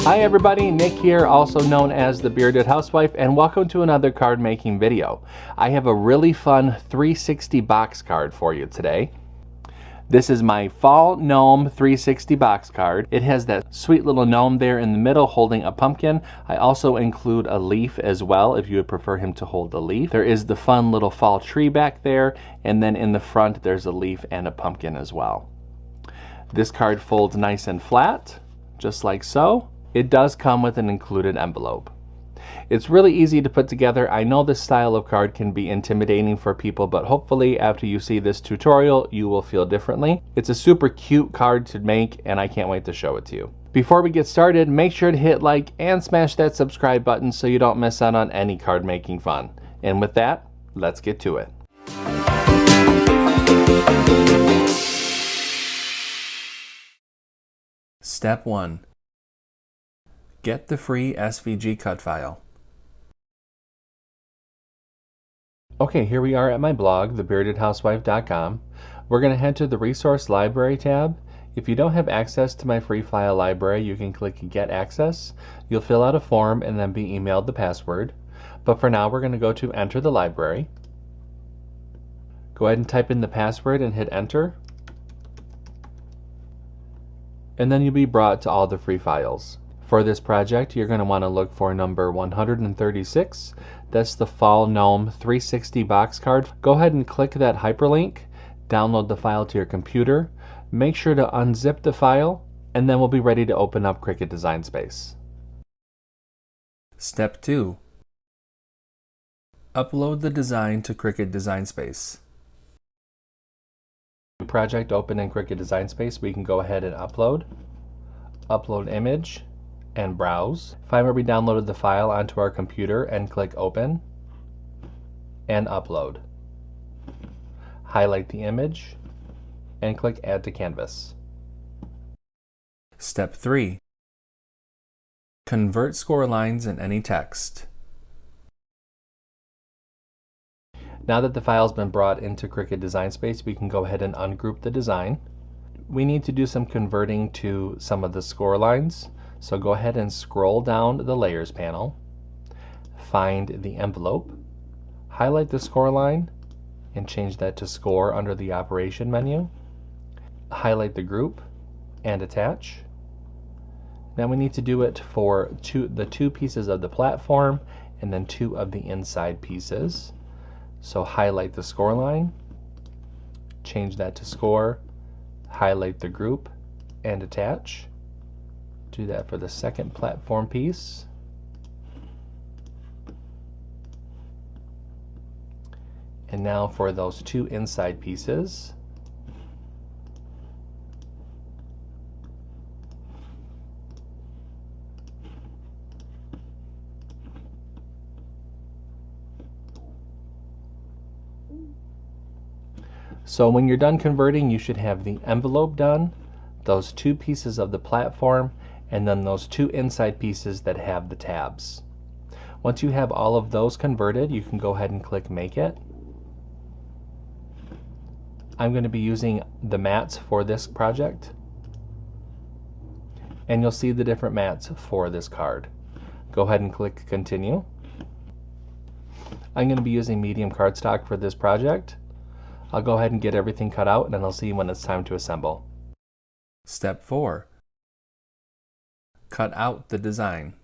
Hi everybody, Nick here, also known as the Bearded Housewife, and welcome to another card making video. I have a really fun 360 box card for you today. This is my Fall Gnome 360 box card. It has that sweet little gnome there in the middle holding a pumpkin. I also include a leaf as well if you would prefer him to hold a leaf. There is the fun little fall tree back there, and then in the front there's a leaf and a pumpkin as well. This card folds nice and flat, just like so. It does come with an included envelope. It's really easy to put together. I know this style of card can be intimidating for people, but hopefully after you see this tutorial, you will feel differently. It's a super cute card to make, and I can't wait to show it to you. Before we get started, make sure to hit like and smash that subscribe button so you don't miss out on any card making fun. And with that, let's get to it. Step 1. Get the free SVG Cut File. Okay, here we are at my blog, thebeardedhousewife.com. We're going to head to the Resource Library tab. If you don't have access to my free file library, you can click Get Access. You'll fill out a form and then be emailed the password. But for now, we're going to go to Enter the Library. Go ahead and type in the password and hit Enter. And then you'll be brought to all the free files. For this project, you're going to want to look for number 136. That's the Fall Gnome 360 box card. Go ahead and click that hyperlink, download the file to your computer, make sure to unzip the file, and then we'll be ready to open up Cricut Design Space. Step 2. Upload the design to Cricut Design Space. Project open in Cricut Design Space, we can go ahead and upload image, and browse. Find where we downloaded the file onto our computer and click Open and Upload. Highlight the image and click Add to Canvas. Step 3. Convert score lines and any text. Now that the file's been brought into Cricut Design Space, we can go ahead and ungroup the design. We need to do some converting to some of the score lines. So go ahead and scroll down the Layers panel, find the envelope, highlight the score line, and change that to Score under the Operation menu. Highlight the group and attach. Now we need to do it for the two pieces of the platform and then two of the inside pieces. So highlight the score line, change that to Score, highlight the group, and attach. Do that for the second platform piece. And now for those two inside pieces. So when you're done converting, you should have the envelope done, those two pieces of the platform, and then those two inside pieces that have the tabs. Once you have all of those converted, you can go ahead and click Make It. I'm going to be using the mats for this project, and you'll see the different mats for this card. Go ahead and click Continue. I'm going to be using medium cardstock for this project. I'll go ahead and get everything cut out, and then I'll see you when it's time to assemble. Step 4. Cut out the design.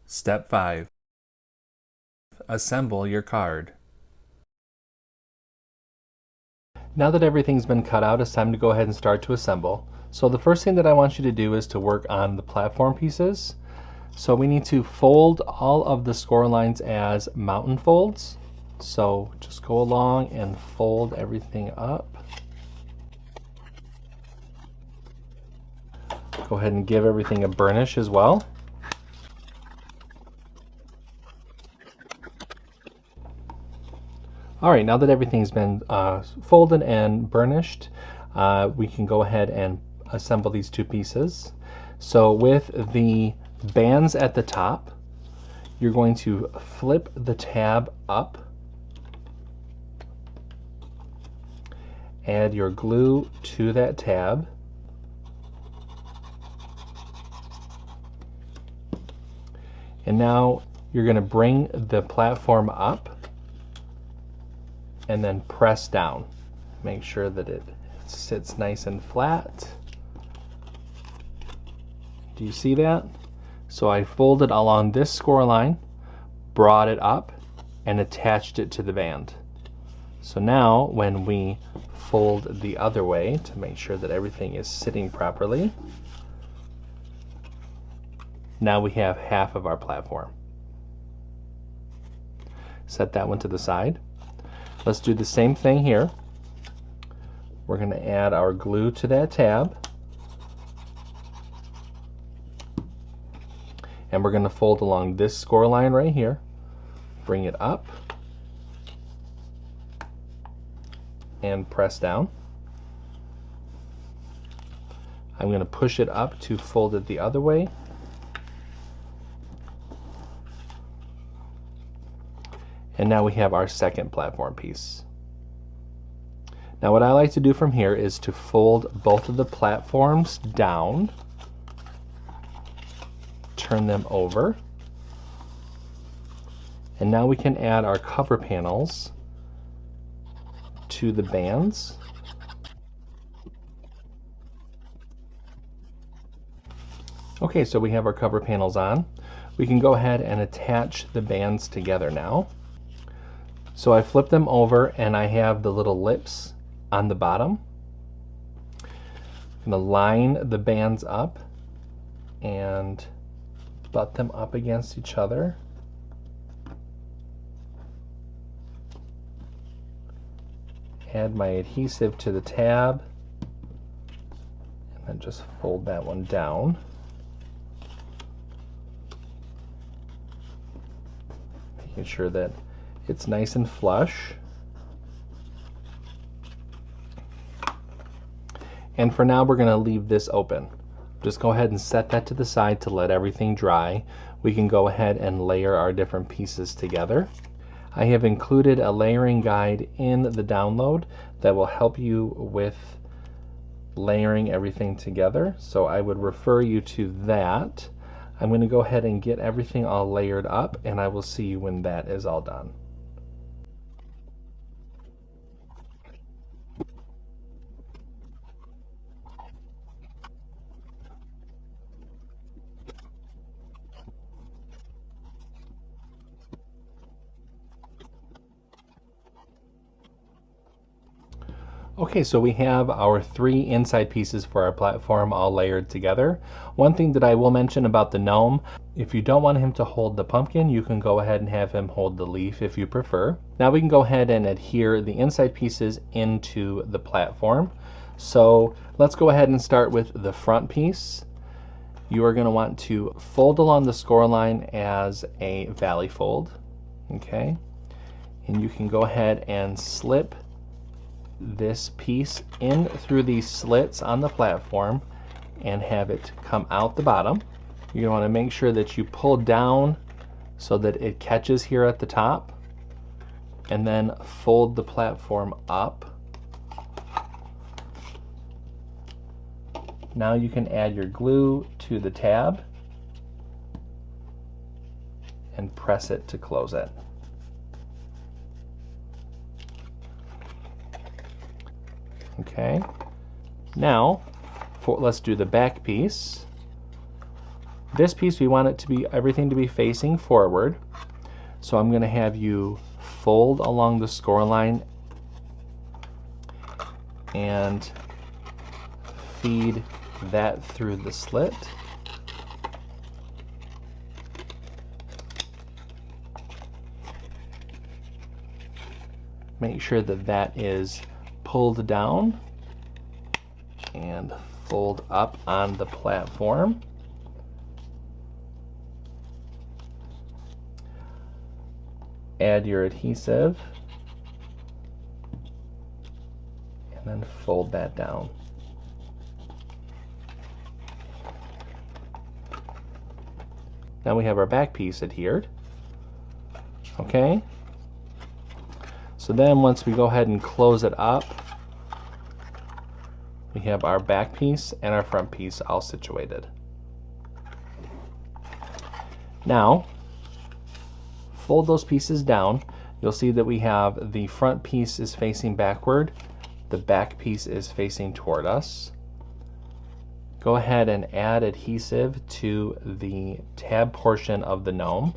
Step 5. Assemble your card. Now that everything's been cut out, it's time to go ahead and start to assemble. So the first thing that I want you to do is to work on the platform pieces. So we need to fold all of the score lines as mountain folds. So just go along and fold everything up. Go ahead and give everything a burnish as well. All right, now that everything's been folded and burnished, we can go ahead and assemble these two pieces. So with the bands at the top, you're going to flip the tab up, add your glue to that tab, and now you're going to bring the platform up and then press down. Make sure that it sits nice and flat. Do you see that? So I folded along this score line, brought it up, and attached it to the band. So now when we fold the other way to make sure that everything is sitting properly, now we have half of our platform. Set that one to the side. Let's do the same thing here. We're going to add our glue to that tab. And we're going to fold along this score line right here. Bring it up. And press down. I'm going to push it up to fold it the other way. And now we have our second platform piece. Now what I like to do from here is to fold both of the platforms down, turn them over, and now we can add our cover panels to the bands. Okay, so we have our cover panels on. We can go ahead and attach the bands together now. So I flip them over and I have the little lips on the bottom. I'm going to line the bands up and butt them up against each other. Add my adhesive to the tab and then just fold that one down. Making sure that it's nice and flush. And for now, we're going to leave this open. Just go ahead and set that to the side to let everything dry. We can go ahead and layer our different pieces together. I have included a layering guide in the download that will help you with layering everything together. So I would refer you to that. I'm going to go ahead and get everything all layered up, and I will see you when that is all done. Okay, so we have our three inside pieces for our platform all layered together. One thing that I will mention about the gnome, if you don't want him to hold the pumpkin, you can go ahead and have him hold the leaf if you prefer. Now we can go ahead and adhere the inside pieces into the platform. So let's go ahead and start with the front piece. You are going to want to fold along the score line as a valley fold, okay? And you can go ahead and slip this piece in through these slits on the platform and have it come out the bottom. You want to make sure that you pull down so that it catches here at the top, and then fold the platform up. Now you can add your glue to the tab and press it to close it. Okay, now let's do the back piece. This piece, we want it to be everything to be facing forward. So I'm going to have you fold along the score line and feed that through the slit. Make sure that that is pulled down and fold up on the platform. Add your adhesive and fold that down. Now we have our back piece adhered. Okay. So then once we go ahead and close it up, we have our back piece and our front piece all situated. Now, fold those pieces down. You'll see that we have the front piece is facing backward, the back piece is facing toward us. Go ahead and add adhesive to the tab portion of the gnome.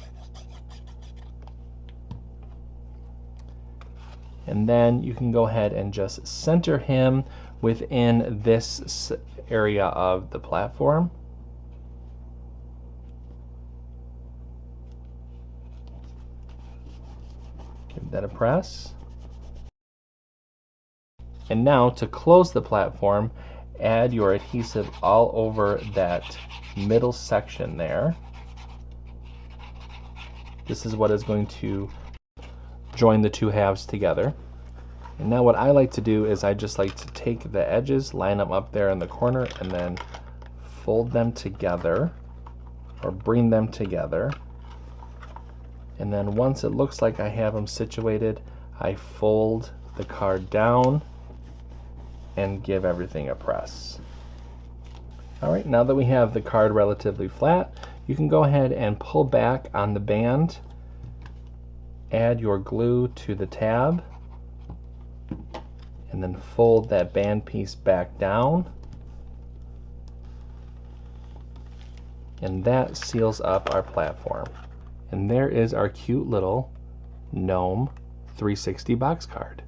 And then you can go ahead and just center him within this area of the platform. Give that a press. And now to close the platform, add your adhesive all over that middle section there. This is what is going to join the two halves together. And now what I like to do is I just like to take the edges, line them up there in the corner, and then fold them together or bring them together. And then once it looks like I have them situated, I fold the card down and give everything a press. All right, now that we have the card relatively flat, you can go ahead and pull back on the band, add your glue to the tab, and then fold that band piece back down. And that seals up our platform. And there is our cute little gnome 360 box card.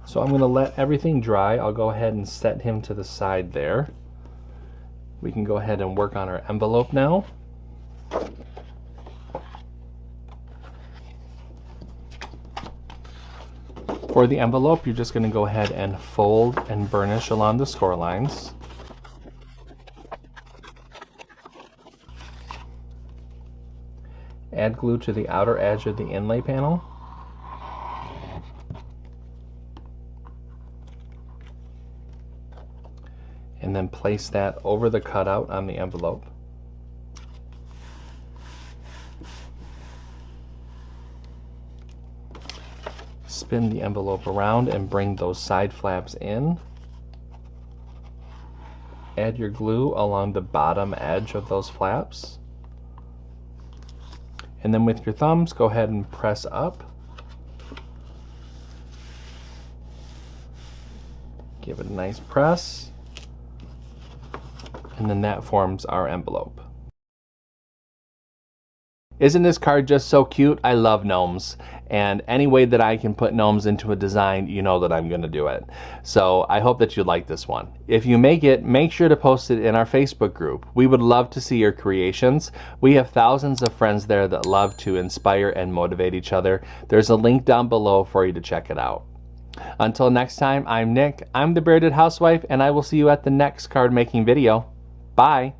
So I'm going to let everything dry. I'll go ahead and set him to the side there. We can go ahead and work on our envelope now. For the envelope, you're just going to go ahead and fold and burnish along the score lines. Add glue to the outer edge of the inlay panel. And then place that over the cutout on the envelope. Spin the envelope around and bring those side flaps in. Add your glue along the bottom edge of those flaps. And then with your thumbs, go ahead and press up. Give it a nice press. And then that forms our envelope. Isn't this card just so cute? I love gnomes, and any way that I can put gnomes into a design, you know that I'm going to do it. So I hope that you like this one. If you make it, make sure to post it in our Facebook group. We would love to see your creations. We have thousands of friends there that love to inspire and motivate each other. There's a link down below for you to check it out. Until next time, I'm Nick. I'm the Bearded Housewife, and I will see you at the next card making video. Bye.